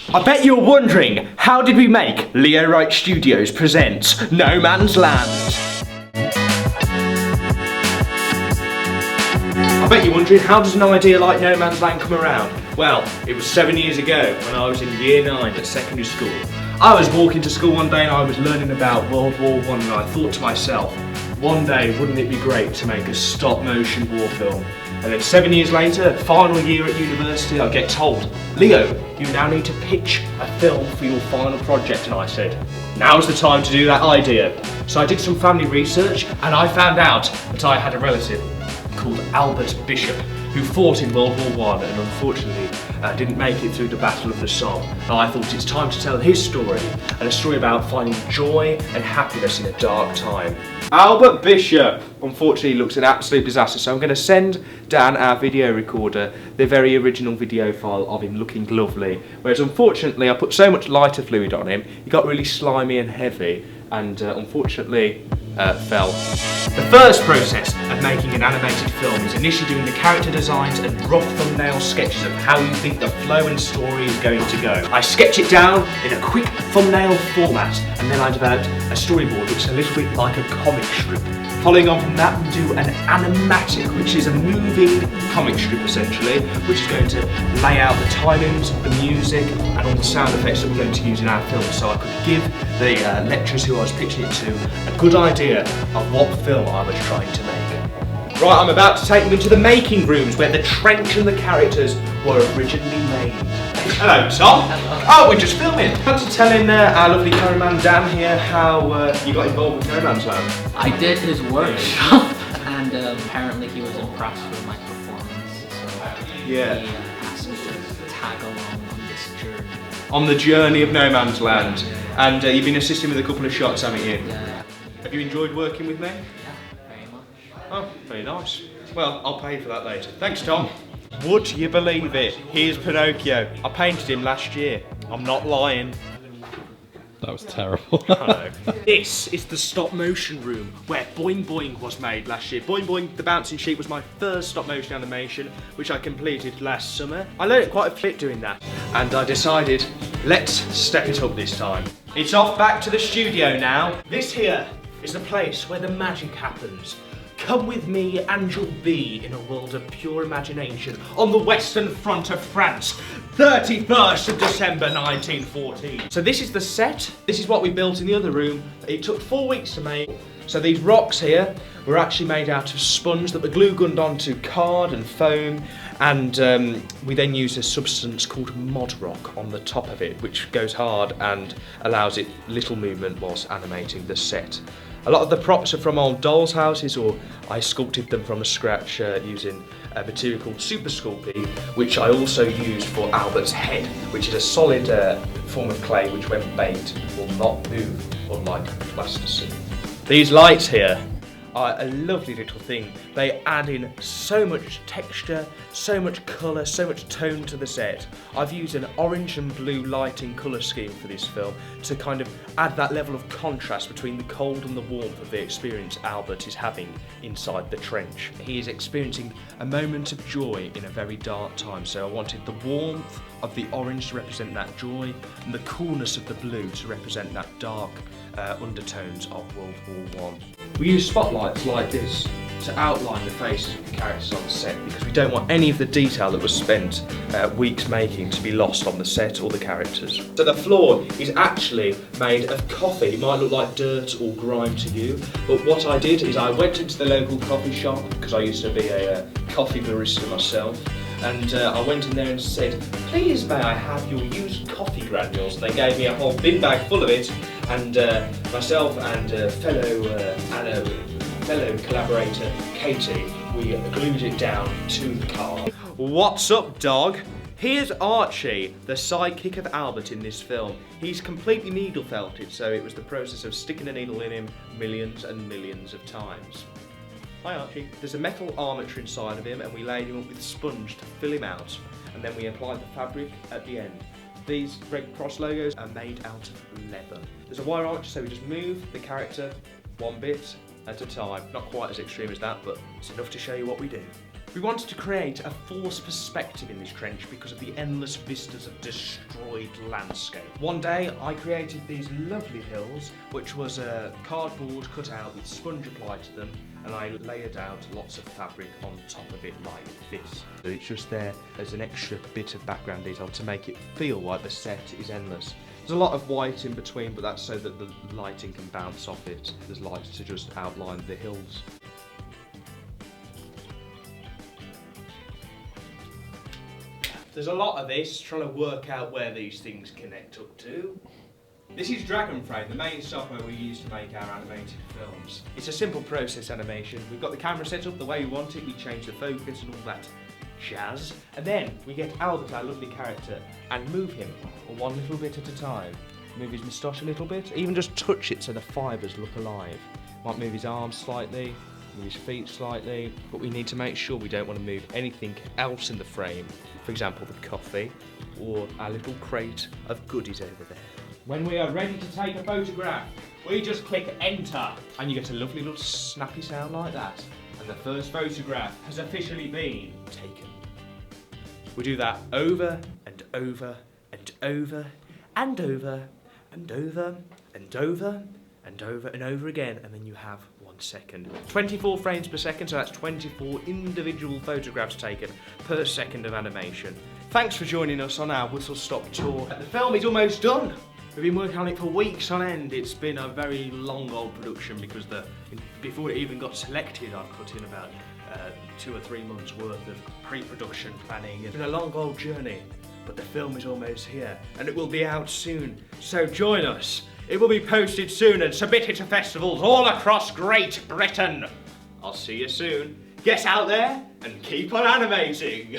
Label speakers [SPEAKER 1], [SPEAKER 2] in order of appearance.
[SPEAKER 1] I bet you're wondering, how did we make Leo Wright Studios presents No Man's Land? I bet you're wondering, how does an idea like No Man's Land come around? Well, it was 7 years ago when I was in year 9 at secondary school. I was walking to school one day and I was learning about World War I, and I thought to myself, one day wouldn't it be great to make a stop motion war film? And then 7 years later, final year at university, I get told, Leo, you now need to pitch a film for your final project. And I said, now's the time to do that idea. So I did some family research and I found out that I had a relative called Albert Bishop who fought in World War I and unfortunately didn't make it through the Battle of the Somme. And I thought it's time to tell his story, and a story about finding joy and happiness in a dark time. Albert Bishop unfortunately looks an absolute disaster, so I'm going to send Dan, our video recorder, the very original video file of him looking lovely, whereas unfortunately I put so much lighter fluid on him, he got really slimy and heavy and unfortunately fell. The first process of making an animated film is initially doing the character designs and rough thumbnail sketches of how you think the flow and story is going to go. I sketch it down in a quick thumbnail format, and then I developed a storyboard which is a little bit like a comic strip. Following on from that, we do an animatic, which is a moving comic strip essentially, which is going to lay out the timings, the music, and all the sound effects that we're going to use in our film, so I could give the lecturers who I was pitching it to a good idea of what film I was trying to make. Right, I'm about to take you into the making rooms where the trench and the characters were originally made. Hello, Tom. Oh, we're just filming. Fancy telling our lovely cameraman Dan here how you got involved with No Man's Land?
[SPEAKER 2] I did his workshop, and apparently he was impressed with my performance, so he asked me to tag along on this journey.
[SPEAKER 1] On the journey of No Man's Land. And you've been assisting with a couple of shots, haven't you?
[SPEAKER 2] Yeah.
[SPEAKER 1] Have you enjoyed working with me?
[SPEAKER 2] Yeah, very much.
[SPEAKER 1] Oh, very nice. Well, I'll pay for that later. Thanks, Tom. Would you believe it? Here's Pinocchio. I painted him last year. I'm not lying.
[SPEAKER 3] That was terrible.
[SPEAKER 1] I know. This is the stop motion room where Boing Boing was made last year. Boing Boing, the bouncing sheep, was my first stop motion animation, which I completed last summer. I learned quite a bit doing that, and I decided, let's step it up this time. It's off back to the studio now. This here is the place where the magic happens. Come with me and you'll be in a world of pure imagination on the western front of France, 31st of December 1914. So this is the set, this is what we built in the other room. It took 4 weeks to make. So these rocks here were actually made out of sponge that were glue gunned onto card and foam, and we then used a substance called mod rock on the top of it, which goes hard and allows it little movement whilst animating the set. A lot of the props are from old dolls' houses, or I sculpted them from scratch using a material called Super Sculpey, which I also used for Albert's head, which is a solid form of clay which when baked will not move, unlike plasticine. These lights here are a lovely little thing. They add in so much texture, so much colour, so much tone to the set. I've used an orange and blue lighting colour scheme for this film to kind of add that level of contrast between the cold and the warmth of the experience Albert is having inside the trench. He is experiencing a moment of joy in a very dark time, so I wanted the warmth of the orange to represent that joy and the coolness of the blue to represent that dark undertones of World War I. We use spotlights like this to outline the faces of the characters on the set because we don't want any of the detail that was spent weeks making to be lost on the set or the characters. So the floor is actually made of coffee. It might look like dirt or grime to you, but what I did is I went into the local coffee shop because I used to be a coffee barista myself, and I went in there and said, please may I have your used coffee granules? And they gave me a whole bin bag full of it, and myself and fellow collaborator Katie, we glued it down to the car. What's up, dog? Here's Archie, the sidekick of Albert in this film. He's completely needle felted, so it was the process of sticking a needle in him millions and millions of times. Hi Archie. There's a metal armature inside of him and we laid him up with sponge to fill him out, and then we applied the fabric at the end. These Red Cross logos are made out of leather. There's a wire armature, so we just move the character one bit at a time. Not quite as extreme as that, but it's enough to show you what we do. We wanted to create a forced perspective in this trench because of the endless vistas of destroyed landscape. One day I created these lovely hills, which was a cardboard cut out with sponge applied to them, and I layered out lots of fabric on top of it like this. So it's just there as an extra bit of background detail to make it feel like the set is endless. There's a lot of white in between, but that's so that the lighting can bounce off it. There's light to just outline the hills. There's a lot of this, trying to work out where these things connect up to. This is Dragon Frame, the main software we use to make our animated films. It's a simple process animation. We've got the camera set up the way we want it, we change the focus and all that jazz. And then we get Albert, our lovely character, and move him one little bit at a time. Move his moustache a little bit, even just touch it so the fibres look alive. Might move his arms slightly, move his feet slightly, but we need to make sure we don't want to move anything else in the frame. For example, the coffee, or our little crate of goodies over there. When we are ready to take a photograph, we just click enter, and you get a lovely little snappy sound like that. And the first photograph has officially been taken. We do that over and over and over and over and over and over and over and over again, and then you have 1 second. 24 frames per second, so that's 24 individual photographs taken per second of animation. Thanks for joining us on our whistle stop tour. The film is almost done. We've been working on it for weeks on end. It's been a very long old production because before it even got selected, I've put in about 2 or 3 months worth of pre-production planning. It's been a long old journey, but the film is almost here and it will be out soon. So join us. It will be posted soon and submitted to festivals all across Great Britain. I'll see you soon. Get out there and keep on animating.